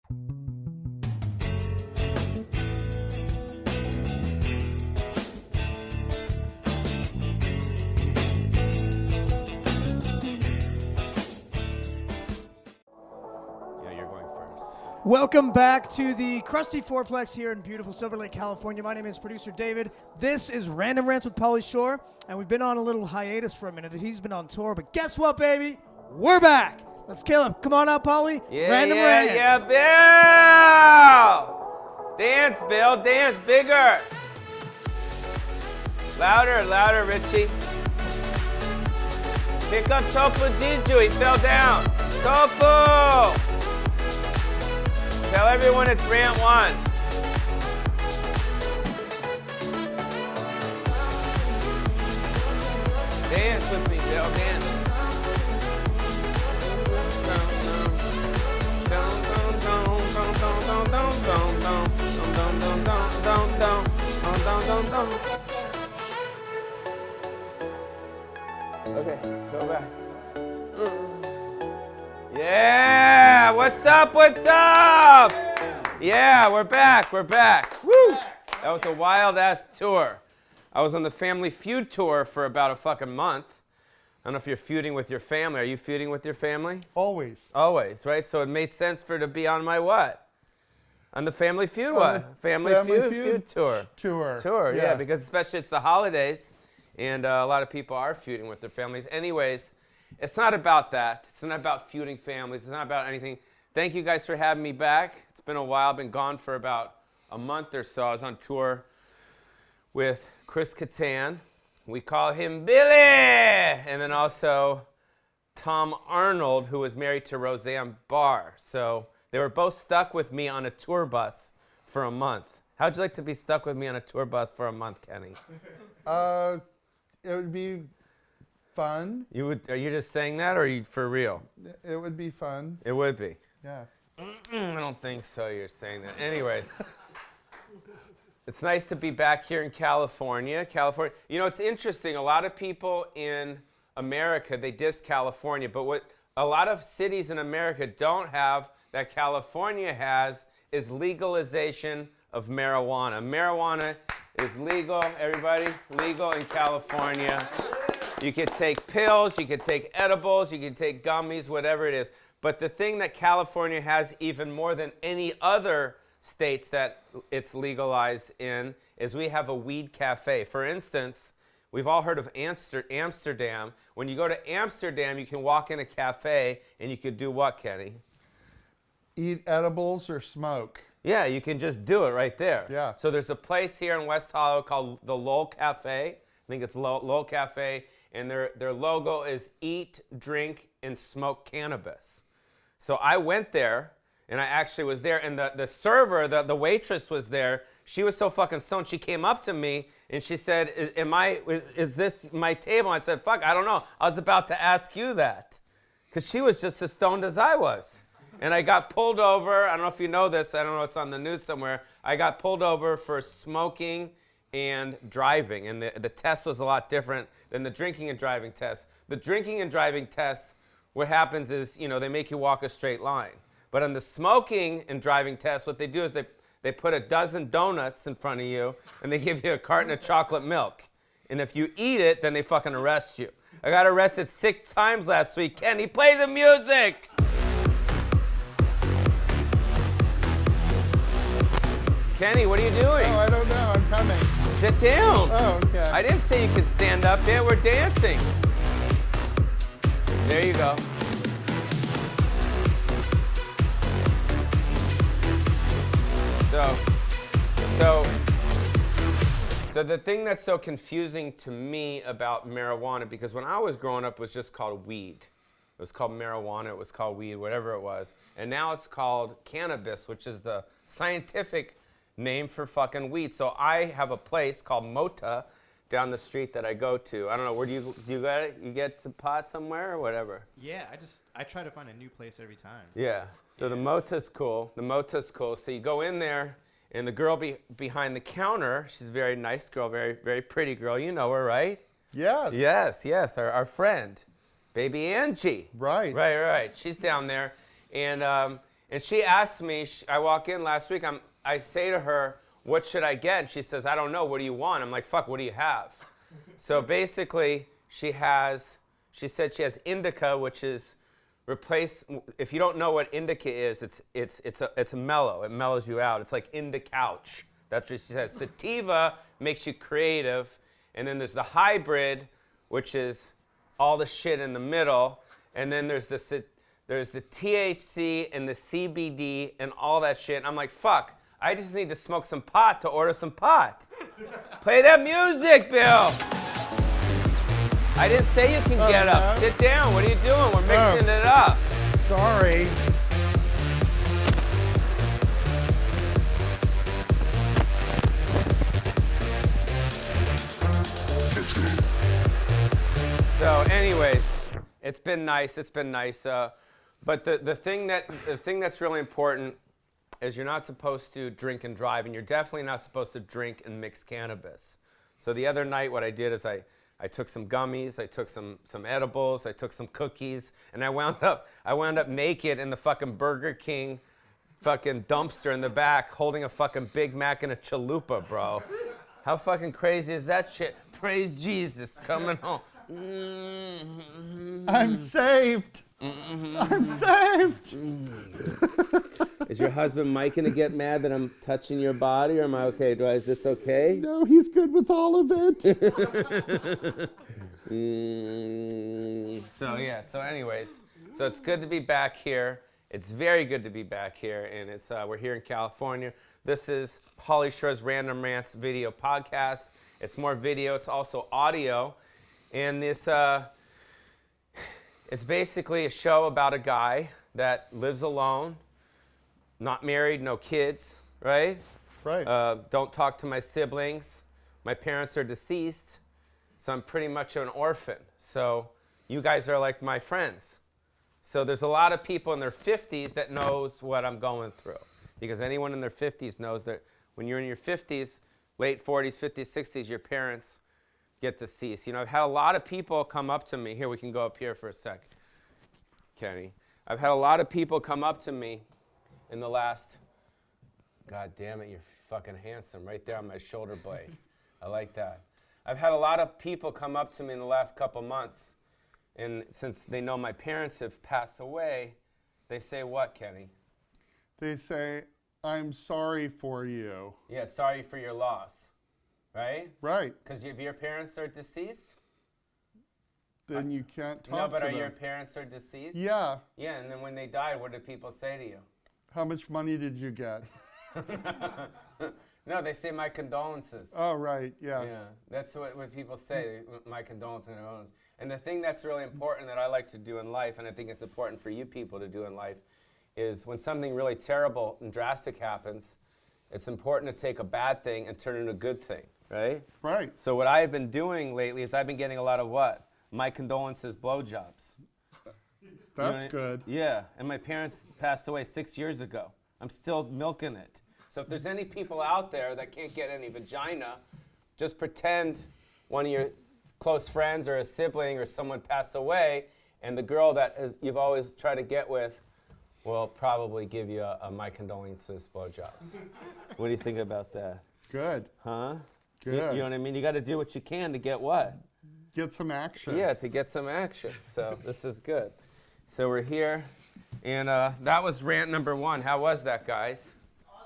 Welcome back to the Krusty Fourplex here in beautiful Silver Lake, California. My name is producer David. This is Random Rants with Pauly Shore, and we've been on a little hiatus for a minute. He's been on tour, but guess what, baby? We're back. Let's kill him. Come on out, Pauly. Yeah, Random Rants. Yeah, Bill! Dance, Bill. Dance bigger. Louder, louder, Richie. Pick up Tofu Jiju. He fell down. Tofu! Tell everyone it's Rant 1. Dance with me, Bill, dance. Okay, go back. Yeah, what's up, what's up? Yeah, we're back, we're back. Woo! That was a wild-ass tour. I was on the Family Feud tour for about a fucking month. I don't know if you're feuding with your family. Are you feuding with your family? Always. Always, right? So it made sense for it to be on my what? On the Family Feud what? Family Feud tour. Tour, yeah, because especially it's the holidays, and a lot of people are feuding with their families. Anyways, it's not about that. It's not about feuding families. It's not about anything. Thank you guys for having me back. It's been a while. I've been gone for about a month or so. I was on tour with Chris Kattan. We call him Billy. And then also Tom Arnold, who was married to Roseanne Barr. So they were both stuck with me on a tour bus for a month. How'd you like to be stuck with me on a tour bus for a month, Kenny? It would be fun. You would? Are you just saying that, or are you for real? It would be fun. It would be. Yeah. I don't think so. You're saying that. Anyways, it's nice to be back here in California. California. You know, it's interesting. A lot of people in America, they diss California, but what a lot of cities in America don't have that California has is legalization of marijuana. Marijuana is legal, everybody, legal in California. You could take pills, you could take edibles, you could take gummies, whatever it is. But the thing that California has even more than any other states that it's legalized in is we have a weed cafe. For instance, we've all heard of Amsterdam. When you go to Amsterdam, you can walk in a cafe and you could do what, Kenny? Eat edibles or smoke. Yeah, you can just do it right there. Yeah. So there's a place here in West Hollywood called the Lowell Cafe. I think it's Lowell Cafe. And their logo is eat, drink, and smoke cannabis. So I went there, and I actually was there, and the server, the waitress was there. She was so fucking stoned, she came up to me, and she said, is this my table? I said, fuck, I don't know. I was about to ask you that. Because she was just as stoned as I was. And I got pulled over. I don't know if you know this. I don't know. It's on the news somewhere. I got pulled over for smoking and driving. And the test was a lot different than the drinking and driving test. The drinking and driving test, what happens is, you know, they make you walk a straight line. But on the smoking and driving test, what they do is they put a dozen donuts in front of you, and they give you a carton of chocolate milk. And if you eat it, then they fucking arrest you. I got arrested 6 times last week. Kenny, play the music! Kenny, what are you doing? Oh, I don't know. I'm coming. Sit down. Oh, okay. I didn't say you could stand up there. We're dancing. There you go. So the thing that's so confusing to me about marijuana, because when I was growing up, it was just called weed. It was called marijuana, it was called weed, whatever it was. And now it's called cannabis, which is the scientific name for fucking weed. So I have a place called Mota down the street that I go to. I don't know, where do you got it? You get the pot somewhere or whatever? Yeah, I try to find a new place every time. Yeah, so the Mota's cool. The Mota's cool. So you go in there, and the girl behind the counter, she's a very nice girl, very, very pretty girl. You know her, right? Yes. Yes, our friend, baby Angie. Right. Right. She's down there, and And she asked me, I walk in last week, I say to her, what should I get? And she says, I don't know, what do you want? I'm like, fuck, what do you have? So basically, she said she has indica, which is if you don't know what indica is, it's mellow. It mellows you out. It's like Indicouch. That's what she says. Sativa makes you creative. And then there's the hybrid, which is all the shit in the middle. And then there's the THC and the CBD and all that shit. I'm like, fuck, I just need to smoke some pot to order some pot. Play that music, Bill. I didn't say you can get up. Sit down. What are you doing? We're mixing it up. Sorry. So, anyways, it's been nice. It's been nice. But the thing that's really important is you're not supposed to drink and drive, and you're definitely not supposed to drink and mix cannabis. So the other night, what I did is I took some gummies, I took some edibles, I took some cookies, and I wound up naked in the fucking Burger King fucking dumpster in the back, holding a fucking Big Mac and a chalupa, bro. How fucking crazy is that shit? Praise Jesus, coming home. I'm saved. I'm saved. Is your husband Mike gonna get mad that I'm touching your body, or am I okay? Is this okay? No, he's good with all of it. So anyways, so it's good to be back here. It's very good to be back here, and we're here in California. This is Pauly Shore's Random Rants video podcast. It's more video, it's also audio, and this it's basically a show about a guy that lives alone, not married, no kids, right? Right. Don't talk to my siblings. My parents are deceased, so I'm pretty much an orphan. So you guys are like my friends. So there's a lot of people in their 50s that knows what I'm going through. Because anyone in their 50s knows that when you're in your 50s, late 40s, 50s, 60s, your parents get deceased. You know, I've had a lot of people come up to me. Here, we can go up here for a sec, Kenny. I've had a lot of people come up to me in the last, God damn it, you're fucking handsome, right there on my shoulder blade. I like that. I've had a lot of people come up to me in the last couple months, and since they know my parents have passed away, they say what, Kenny? They say, I'm sorry for you. Yeah, sorry for your loss, right? Right. Because if your parents are deceased? Then you can't talk to them. No, but are your parents are deceased? Yeah. Yeah, and then when they died, what did people say to you? How much money did you get? No, they say my condolences. Oh, right, yeah. Yeah, that's what people say, my condolences. And the thing that's really important that I like to do in life, and I think it's important for you people to do in life, is when something really terrible and drastic happens, it's important to take a bad thing and turn it into a good thing, right? Right. So what I've been doing lately is I've been getting a lot of what? My condolences blowjobs. That's good. Yeah, and my parents passed away 6 years ago. I'm still milking it. So if there's any people out there that can't get any vagina, just pretend one of your close friends or a sibling or someone passed away, and the girl that you've always tried to get with will probably give you a my condolences blowjobs. What do you think about that? Good. Huh? Good. You know what I mean? You got to do what you can to get what? Get some action. Yeah, to get some action. So this is good. So we're here, and that was rant number 1. How was that, guys?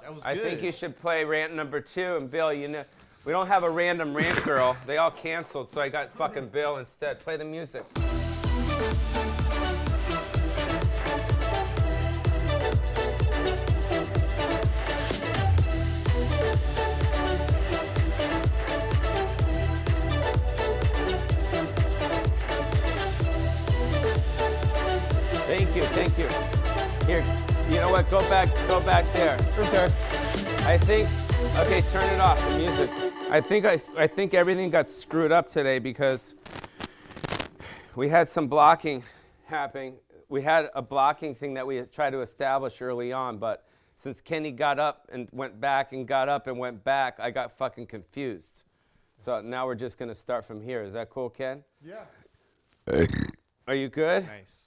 That was I good. think you should play rant number 2. And Bill, you know, we don't have a random rant girl. They all canceled, so I got fucking Bill instead. Play the music. Thank you. Here, you know what? Go back there. Okay. I think, okay, turn it off, the music. I think everything got screwed up today because we had some blocking happening. We had a blocking thing that we tried to establish early on, but since Kenny got up and went back and got up and went back, I got fucking confused. So now we're just gonna start from here. Is that cool, Ken? Yeah. Are you good? Nice.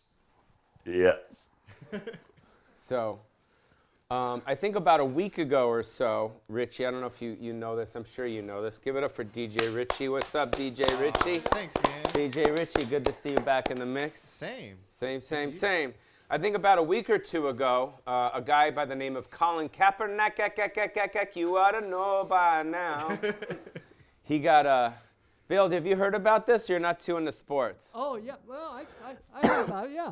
Yeah. So, I think about a week ago or so, Richie, I don't know if you know this. I'm sure you know this. Give it up for DJ Richie. What's up, DJ Richie? Thanks, man. DJ Richie, good to see you back in the mix. Same. Same. I think about a week or two ago, a guy by the name of Colin Kaepernick, you ought to know by now. He got Bill, have you heard about this? You're not too into sports. Oh, yeah. Well, I heard about it, yeah.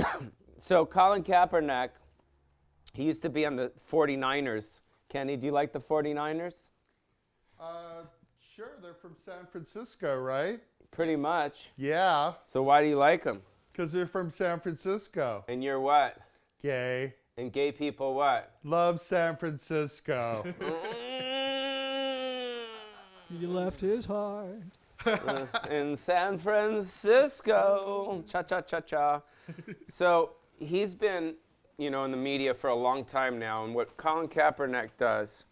So Colin Kaepernick, he used to be on the 49ers. Kenny, do you like the 49ers? Sure, they're from San Francisco, right? Pretty much. Yeah, So why do you like them? because they're from San Francisco. And you're what? Gay. And gay people what? Love San Francisco. He left his heart. In San Francisco. Cha-cha-cha-cha. So he's been, in the media for a long time now. And what Colin Kaepernick does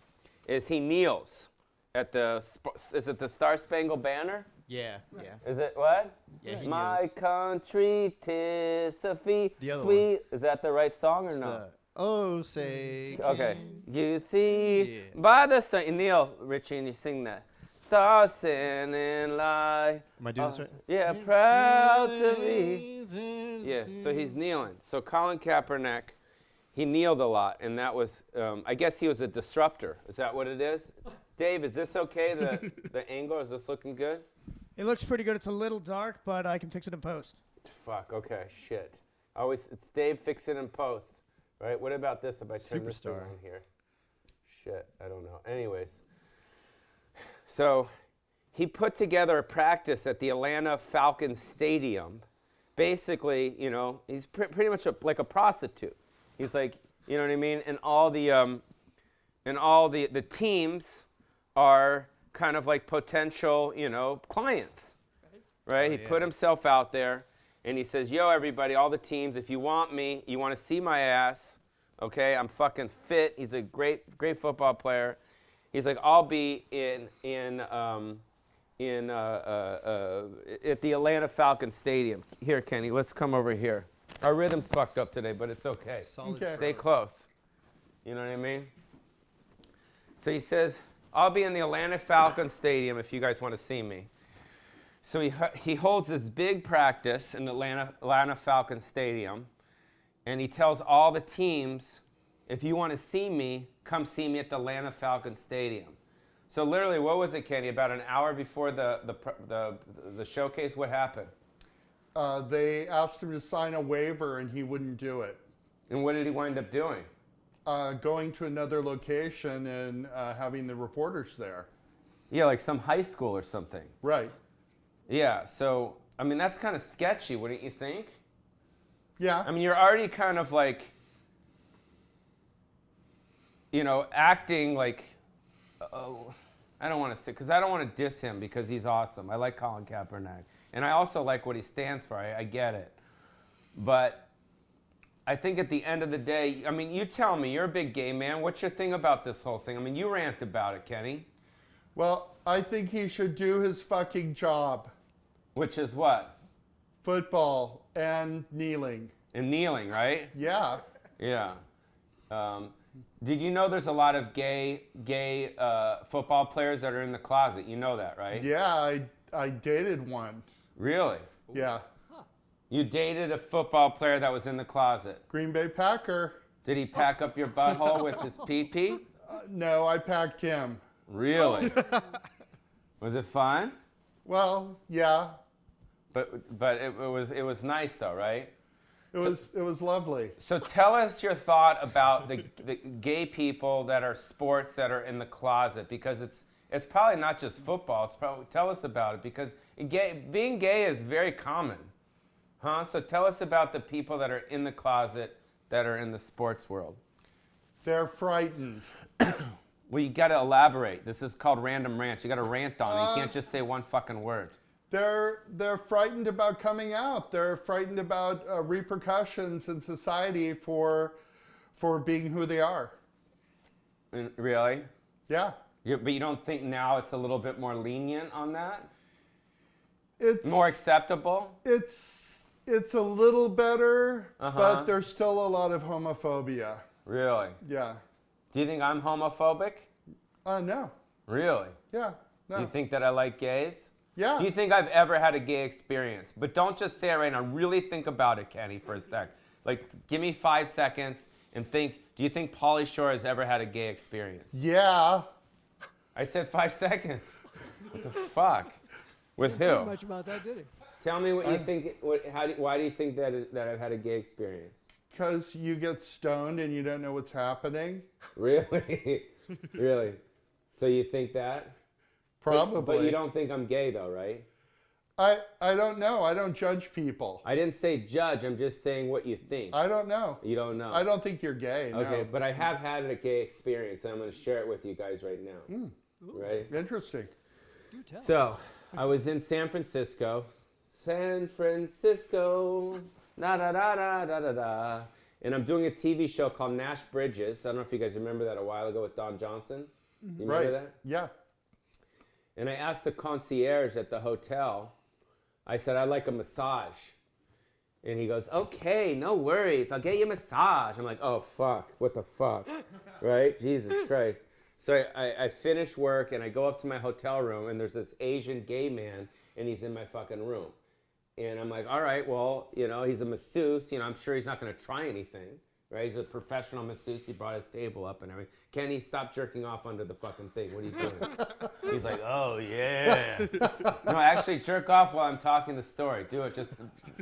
is he kneels at is it the Star Spangled Banner? Yeah. Is it what? Yeah, he My kneels. country, 'tis a The other sweet. Is that the right song or It's no? the, oh, say. Okay. King. You see, Yeah. by the star, you kneel, Richie, and you sing that. Stars singing like. Am I doing this right? Yeah, proud to be. Yeah, so he's kneeling. So Colin Kaepernick, he kneeled a lot, and that was, I guess he was a disruptor. Is that what it is? Dave, is this okay, the angle? Is this looking good? It looks pretty good. It's a little dark, but I can fix it in post. Fuck, okay, shit. It's Dave, fix it in post, right? What about this if I turn this thing Superstar. on here? Shit, I don't know. Anyways, so he put together a practice at the Atlanta Falcons Stadium. Basically, he's pretty much like a prostitute. He's like, you know what I mean? And all the teams are kind of like potential, clients, right? Oh, He yeah. put himself out there, and he says, yo, everybody, all the teams, if you want me, you want to see my ass, okay? I'm fucking fit. He's a great football player. He's like, I'll be at the Atlanta Falcons Stadium. Here, Kenny, let's come over here. Our rhythm's fucked up today, but it's okay. Solid. Okay. Stay close. You know what I mean? So he says, I'll be in the Atlanta Falcons Stadium if you guys want to see me. So he holds this big practice in the Atlanta Falcons Stadium, and he tells all the teams, if you want to see me, come see me at the Atlanta Falcons Stadium. So literally, what was it, Kenny? About an hour before the showcase, what happened? They asked him to sign a waiver, and he wouldn't do it. And what did he wind up doing? Going to another location and having the reporters there. Yeah, like some high school or something. Right. Yeah, so, I mean, that's kind of sketchy, wouldn't you think? Yeah. I mean, you're already kind of like, acting like, I don't want to say, because I don't want to diss him because he's awesome. I like Colin Kaepernick. And I also like what he stands for. I get it. But I think at the end of the day, I mean, you tell me, you're a big gay man. What's your thing about this whole thing? I mean, you rant about it, Kenny. Well, I think he should do his fucking job. Which is what? Football and kneeling. And kneeling, right? Yeah. Yeah. Did you know there's a lot of gay football players that are in the closet? You know that, right? Yeah, I dated one. Really? Yeah. You dated a football player that was in the closet. Green Bay Packer. Did he pack up your butthole with his pee-pee? No, I packed him. Really? Was it fun? Well, yeah. But it was nice though, right? It was lovely. So tell us your thought about the gay people that are sports that are in the closet, because it's probably not just football. It's probably, tell us about it, because being gay is very common, huh? So tell us about the people that are in the closet that are in the sports world. They're frightened. Well, you got to elaborate. This is called random rants. You got to rant on it. You can't just say one fucking word. They're frightened about coming out. They're frightened about repercussions in society for being who they are. Really? Yeah. But you don't think now it's a little bit more lenient on that? It's More acceptable? It's a little better, Uh-huh. but there's still a lot of homophobia. Really? Yeah. Do you think I'm homophobic? No. Really? Yeah. No. Do you think that I like gays? Yeah. Do you think I've ever had a gay experience? But don't just say it right now. Really think about it, Kenny, for a sec. Like, give me 5 seconds and think, do you think Pauly Shore has ever had a gay experience? Yeah. I said 5 seconds. What the fuck? With Didn't think who? much about that, did he? Tell me what you think. Why do you think that I've had a gay experience? Because you get stoned and you don't know what's happening. Really? Really? So you think that? Probably. But you don't think I'm gay, though, right? I don't know. I don't judge people. I didn't say judge. I'm just saying what you think. I don't know. You don't know. I don't think you're gay. Okay, No. but I have had a gay experience, and I'm going to share it with you guys right now. Right? Interesting. Do tell. So, I was in San Francisco. San Francisco. Da da da da da da da. And I'm doing a TV show called Nash Bridges. I don't know if you guys remember that a while ago with Don Johnson. You remember Right. that? Yeah. And I asked the concierge at the hotel, I said, I'd like a massage. And he goes, okay, no worries. I'll get you a massage. I'm like, oh, fuck. What the fuck? Right? Jesus Christ. So I finish work and I go up to my hotel room and there's this Asian gay man and he's in my fucking room. And I'm like, all right, well, you know, he's a masseuse. You know, I'm sure he's not going to try anything. Right? He's a professional masseuse. He brought his table up and everything. Kenny, stop jerking off under the fucking thing. What are you doing? He's like, oh, yeah. No, actually, jerk off while I'm talking the story. Do it. Just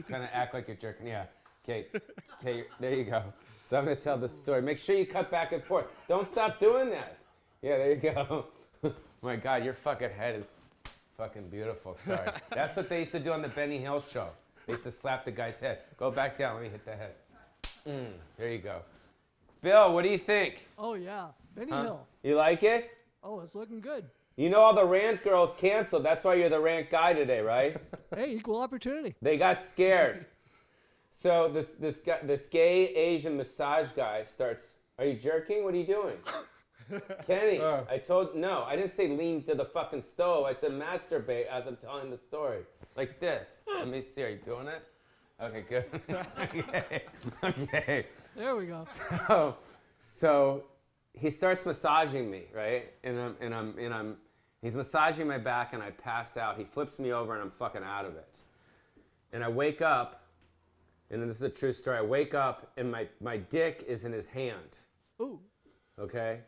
kind of act like you're jerking. Yeah. Okay, there you go. So I'm going to tell the story. Make sure you cut back and forth. Don't stop doing that. Yeah, there you go. My God, your fucking head is fucking beautiful. Sorry. That's what they used to do on the Benny Hill show. They used to slap the guy's head. Go back down. Let me hit the head. There you go. Bill, what do you think? Oh, yeah. Benny Hill. You like it? Oh, it's looking good. You know all the rant girls canceled. That's why you're the rant guy today, right? Hey, equal opportunity. They got scared. So this gay Asian massage guy starts, are you jerking? What are you doing? Kenny, no, I didn't say lean to the fucking stove. I said masturbate as I'm telling the story. Like this. Let me see, are you doing it? Okay, good. Okay. There we go. So he starts massaging me, right? He's massaging my back and I pass out. He flips me over and I'm fucking out of it. And I wake up, and this is a true story. I wake up and my dick is in his hand. Ooh. Okay?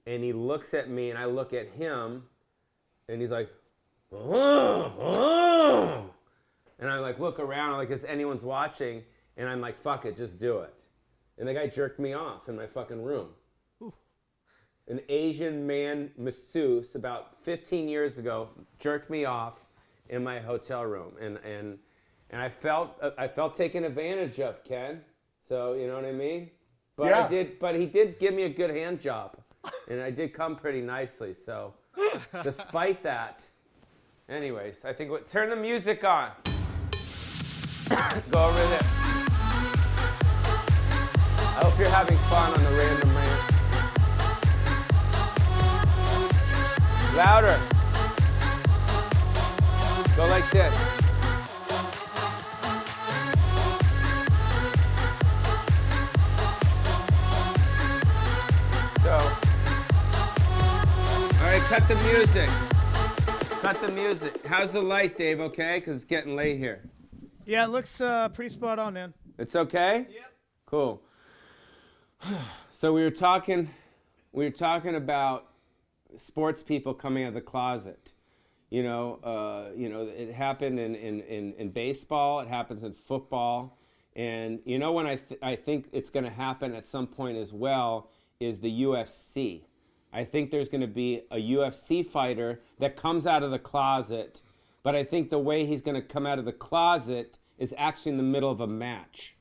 And he looks at me and I look at him and he's like, oh. And I like look around, like, is anyone's watching? And I'm like, fuck it, just do it. And the guy jerked me off in my fucking room. Ooh. An Asian man masseuse about 15 years ago jerked me off in my hotel room. And I felt taken advantage of, Ken. So, you know what I mean? But Yeah. but he did give me a good hand job. And I did come pretty nicely. So, despite that, anyways, I think turn the music on. Go over there. I hope you're having fun on the Random Rant. Louder. Go like this. So, all right, cut the music. Cut the music. How's the light, Dave? Okay, because it's getting late here. Yeah, it looks pretty spot on, man. It's okay? Yep. Cool. So we were talking about sports people coming out of the closet. You know, it happened in baseball. It happens in football. And you know when I think it's going to happen at some point as well is the UFC. I think there's going to be a UFC fighter that comes out of the closet, but I think the way he's going to come out of the closet is actually in the middle of a match.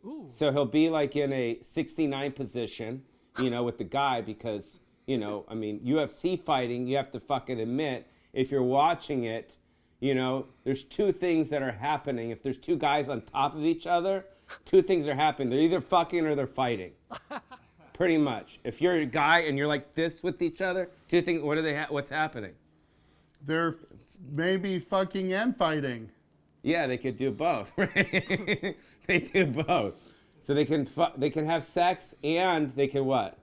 Ooh. So he'll be like in a 69 position, you know, with the guy because, you know, I mean, UFC fighting, you have to fucking admit, if you're watching it, you know, there's two things that are happening. If there's two guys on top of each other, two things are happening. They're either fucking or they're fighting. Pretty much. If you're a guy and you're like this with each other, two things, what's happening? They're maybe fucking and fighting. Yeah, they could do both, right? They do both. So they can have sex and they can what?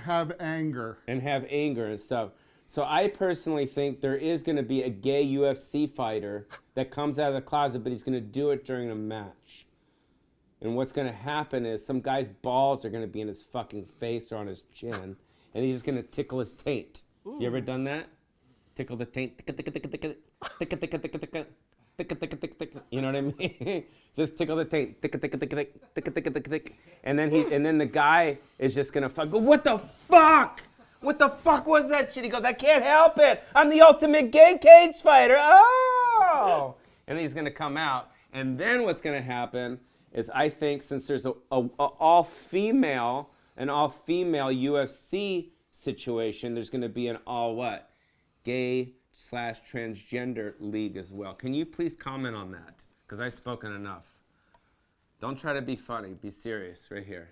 have anger. And have anger and stuff. So I personally think there is going to be a gay UFC fighter that comes out of the closet, but he's going to do it during a match. And what's going to happen is some guy's balls are going to be in his fucking face or on his chin, and he's just going to tickle his taint. Ooh. You ever done that? Tickle the taint. You know what I mean? Just tickle the taint. And then the guy is just going to go, what the fuck? What the fuck was that shit? He goes, I can't help it. I'm the ultimate gay cage fighter. Oh! And then he's going to come out. And then what's going to happen is I think since there's an all-female UFC situation, there's going to be an all what? Gay/transgender league as well. Can you please comment on that? Because I've spoken enough. Don't try to be funny. Be serious right here.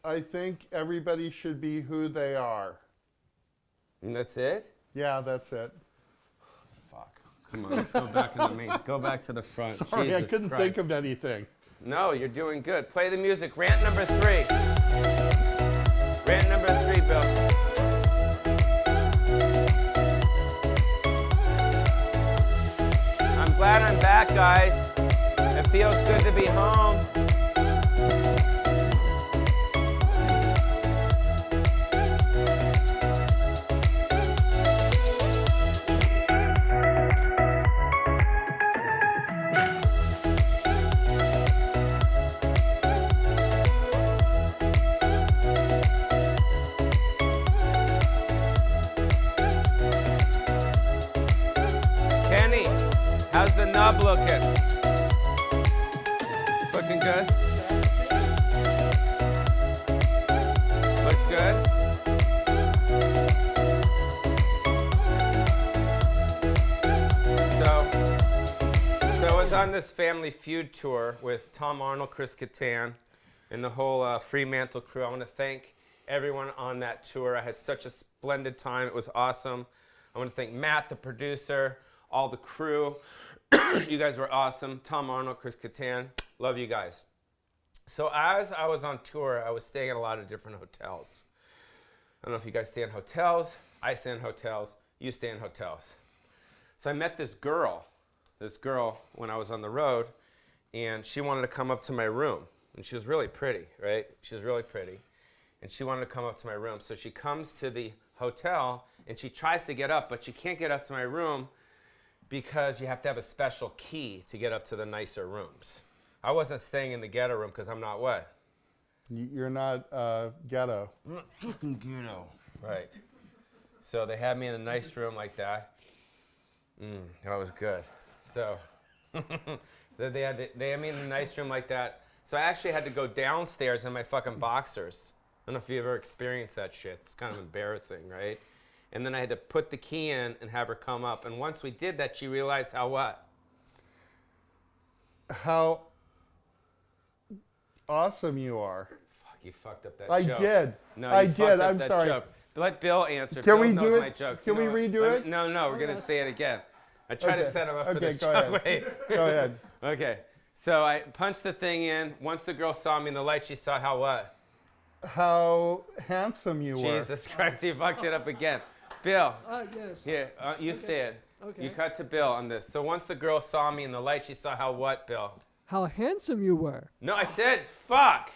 I think everybody should be who they are. And that's it? Yeah, that's it. Fuck. Come on, let's go back in the main. Go back to the front. Sorry, Jesus I couldn't Christ. think of anything. No, you're doing good. Play the music. Rant number 3. Rant number 3, Bill. I'm glad I'm back, guys. It feels good to be home. Kenny, how's the nub looking? Looking good? Looks good? So I was on this Family Feud tour with Tom Arnold, Chris Kattan, and the whole Fremantle crew. I want to thank everyone on that tour. I had such a splendid time. It was awesome. I want to thank Matt, the producer, all the crew. You guys were awesome. Tom Arnold, Chris Kattan, love you guys. So as I was on tour, I was staying at a lot of different hotels. I don't know if you guys stay in hotels. I stay in hotels. You stay in hotels. So I met this girl when I was on the road, and she wanted to come up to my room. And she was really pretty, right? She was really pretty. And she wanted to come up to my room. So she comes to the hotel, and she tries to get up, but she can't get up to my room because you have to have a special key to get up to the nicer rooms. I wasn't staying in the ghetto room because I'm not what? You're not ghetto. I'm not fucking ghetto. Right. So they had me in a nice room like that. That was good. So they had me in a nice room like that. So I actually had to go downstairs in my fucking boxers. I don't know if you ever experienced that shit. It's kind of embarrassing, right? And then I had to put the key in and have her come up. And once we did that, she realized how what? How awesome you are. Fuck, you fucked up that I joke. did. No, I you did. fucked up I'm that sorry. joke. Let Bill answer. Can Bill we knows do it? my jokes. Can You know we what? redo it? No, we're going to say it again. I tried to Okay. set him up for Okay, this go joke. ahead. Wait. Go ahead. Okay. So I punched the thing in. Once the girl saw me in the light, she saw how what? How handsome you were. Jesus Christ, you fucked it up again. Bill, Yes. here, you say it. Okay. You cut to Bill on this. So once the girl saw me in the light, she saw how what, Bill? How handsome you were. No, I said fuck.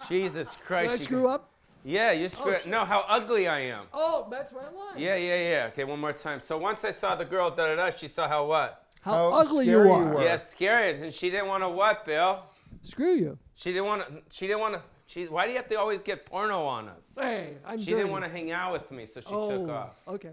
Jesus Christ. Did I you screw up? Yeah, you screwed up. shit. No, how ugly I am. Oh, that's my line. Yeah. Okay, one more time. So once I saw the girl, she saw how what? How How ugly you scary you are. were. Yeah, scary. And she didn't want to what, Bill? Screw you. She didn't want to. Why do you have to always get porno on us? Hey, I'm She dirty. didn't want to hang out with me, so she took off. Okay.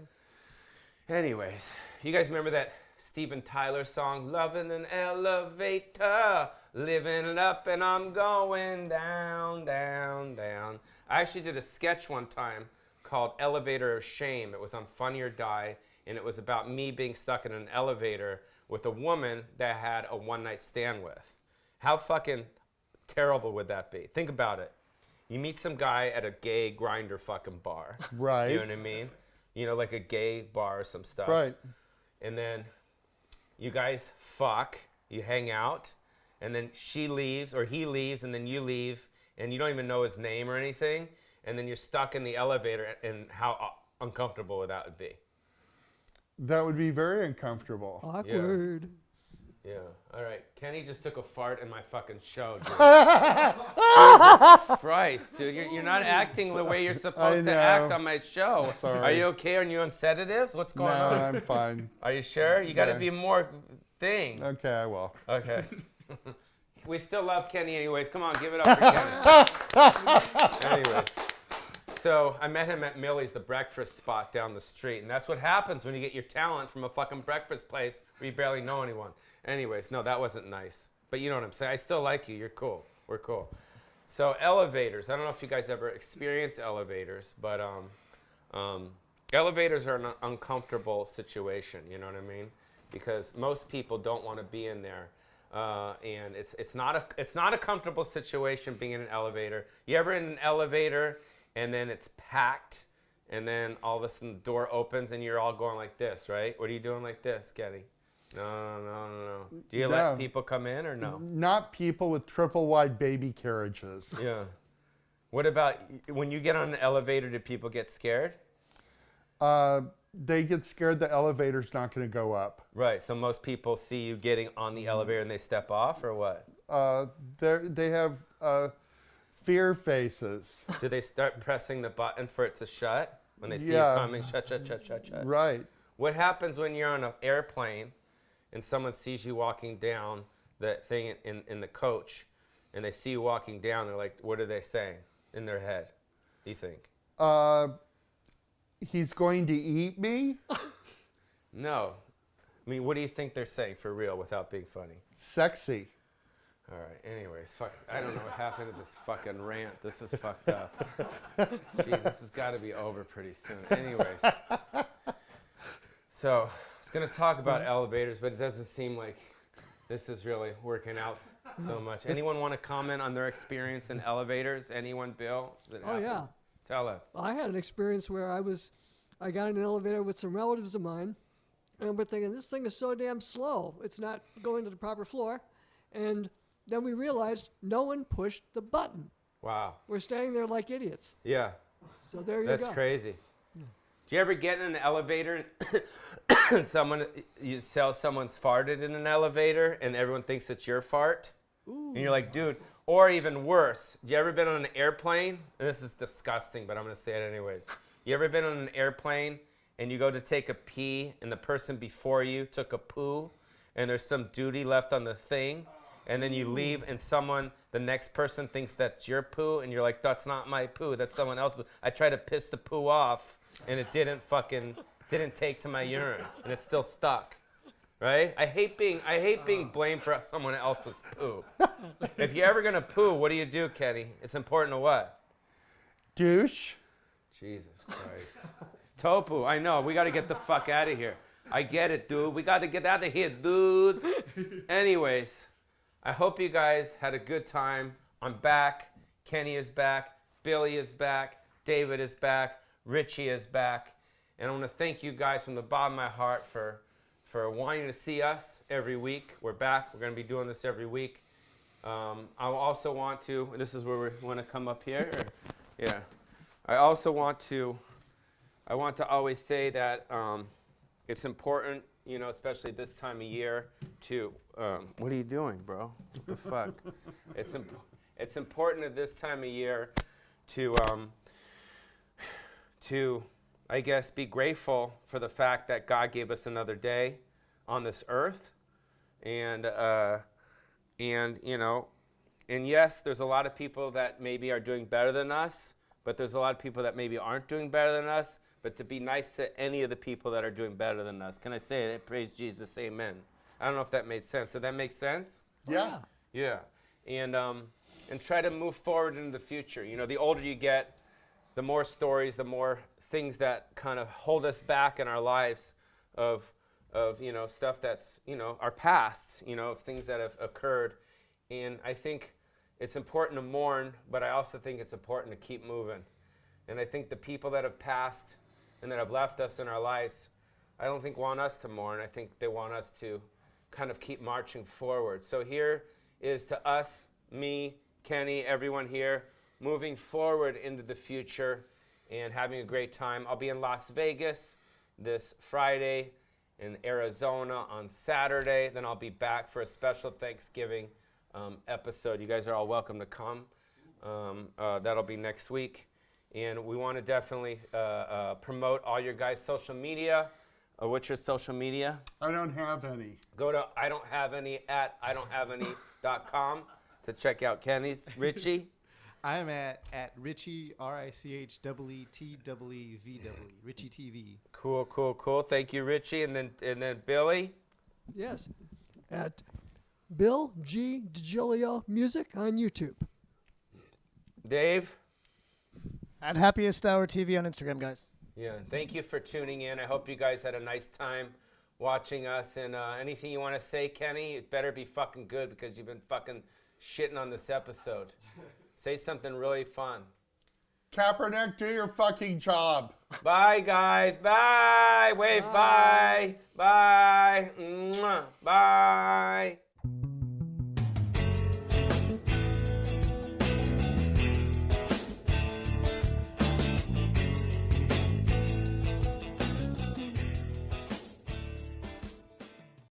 Anyways, you guys remember that Steven Tyler song, Love in an Elevator, living it up and I'm going down, down, down. I actually did a sketch one time called Elevator of Shame. It was on Funny or Die, and it was about me being stuck in an elevator with a woman that I had a one-night stand with. How fucking terrible would that be? Think about it. You meet some guy at a gay grinder fucking bar. Right. You know what I mean? You know, like a gay bar or some stuff. Right. And then you guys fuck, you hang out, and then she leaves or he leaves, and then you leave, and you don't even know his name or anything, and then you're stuck in the elevator, and how uncomfortable that would be. That would be very uncomfortable. Awkward. Yeah. All right. Kenny just took a fart in my fucking show, dude. Jesus Christ, dude. You're not acting the way you're supposed to act on my show. Sorry. Are you okay? Are you on sedatives? What's going No, on? I'm fine. Are you sure? You got to Yeah. be more thing. Okay, I will. Okay. We still love Kenny anyways. Come on, give it up for Kenny. Anyways. So I met him at Millie's, the breakfast spot down the street. And that's what happens when you get your talent from a fucking breakfast place where you barely know anyone. Anyways, no, that wasn't nice. But you know what I'm saying. I still like you. You're cool. We're cool. So elevators. I don't know if you guys ever experienced elevators, but elevators are an uncomfortable situation. You know what I mean? Because most people don't want to be in there. And it's not a comfortable situation being in an elevator. You ever in an elevator and then it's packed, and then all of a sudden the door opens and you're all going like this, right? What are you doing like this, Kenny? No. Do you let people come in or no? Not people with triple wide baby carriages. Yeah. What about when you get on an elevator, do people get scared? They get scared the elevator's not going to go up. Right, so most people see you getting on the elevator and they step off, or what? They have fear faces. Do they start pressing the button for it to shut when they see you Yeah. coming? Shut. Right. What happens when you're on an airplane and someone sees you walking down the thing in the coach, and they see you walking down? They're like, what are they saying in their head, do you think? He's going to eat me? No. I mean, what do you think they're saying for real without being funny? Sexy. All right, anyways, fuck, I don't know what happened to this fucking rant. This is fucked up. Jeez, this has got to be over pretty soon. Anyways. So, I was going to talk about elevators, but it doesn't seem like this is really working out so much. Anyone want to comment on their experience in elevators? Anyone, Bill? Oh, yeah. Tell us. I had an experience where I got in an elevator with some relatives of mine, and we're thinking, this thing is so damn slow. It's not going to the proper floor. And then we realized no one pushed the button. Wow. We're standing there like idiots. Yeah. So there you go. That's crazy. Do you ever get in an elevator and someone's farted in an elevator and everyone thinks it's your fart? Ooh. And you're like, dude, or even worse, you ever been on an airplane? And this is disgusting, but I'm going to say it anyways. You ever been on an airplane and you go to take a pee and the person before you took a poo and there's some duty left on the thing, and then you leave and the next person thinks that's your poo, and you're like, that's not my poo, that's someone else's. I tried to piss the poo off and it didn't take to my urine and it's still stuck. Right? I hate being blamed for someone else's poo. If you're ever gonna poo, what do you do, Kenny? It's important to what? Douche. Jesus Christ. Topu, I know. We got to get the fuck out of here. I get it, dude. We got to get out of here, dude. Anyways, I hope you guys had a good time. I'm back. Kenny is back. Billy is back. David is back. Richie is back. And I want to thank you guys from the bottom of my heart for wanting to see us every week. We're back. We're going to be doing this every week. I also want to, this is where we want to come up here. Yeah. I also want to always say that it's important, you know, especially this time of year, to, what are you doing, bro? What the fuck? It's important at this time of year to, I guess, be grateful for the fact that God gave us another day on this earth. And you know, and yes, there's a lot of people that maybe are doing better than us, but there's a lot of people that maybe aren't doing better than us. But to be nice to any of the people that are doing better than us. Can I say it? Praise Jesus, amen. I don't know if that made sense. Did that make sense? Yeah. Yeah. And try to move forward into the future. You know, the older you get, the more stories, the more things that kind of hold us back in our lives of you know, stuff that's, you know, our pasts, you know, of things that have occurred. And I think it's important to mourn, but I also think it's important to keep moving. And I think the people that have passed and that have left us in our lives, I don't think want us to mourn. I think they want us to kind of keep marching forward. So here is to us, me, Kenny, everyone here, moving forward into the future and having a great time. I'll be in Las Vegas this Friday, in Arizona on Saturday. Then I'll be back for a special Thanksgiving episode. You guys are all welcome to come. That'll be next week. And we want to definitely promote all your guys' social media. What's your social media? I don't have any. Go to idonthaveany@idonthaveany.com to check out Kenny's. Richie? I'm at Richie, RICHEETEETVW, Richie TV. Cool. Thank you, Richie. And then Billy? Yes, at Bill G. DiGilio Music on YouTube. Dave? At Happiest Hour TV on Instagram, guys. Yeah, thank you for tuning in. I hope you guys had a nice time watching us. And anything you want to say, Kenny, it better be fucking good because you've been fucking shitting on this episode. Say something really fun. Kaepernick, do your fucking job. Bye, guys. Bye. Wave. Bye. Bye. Mwah. Bye.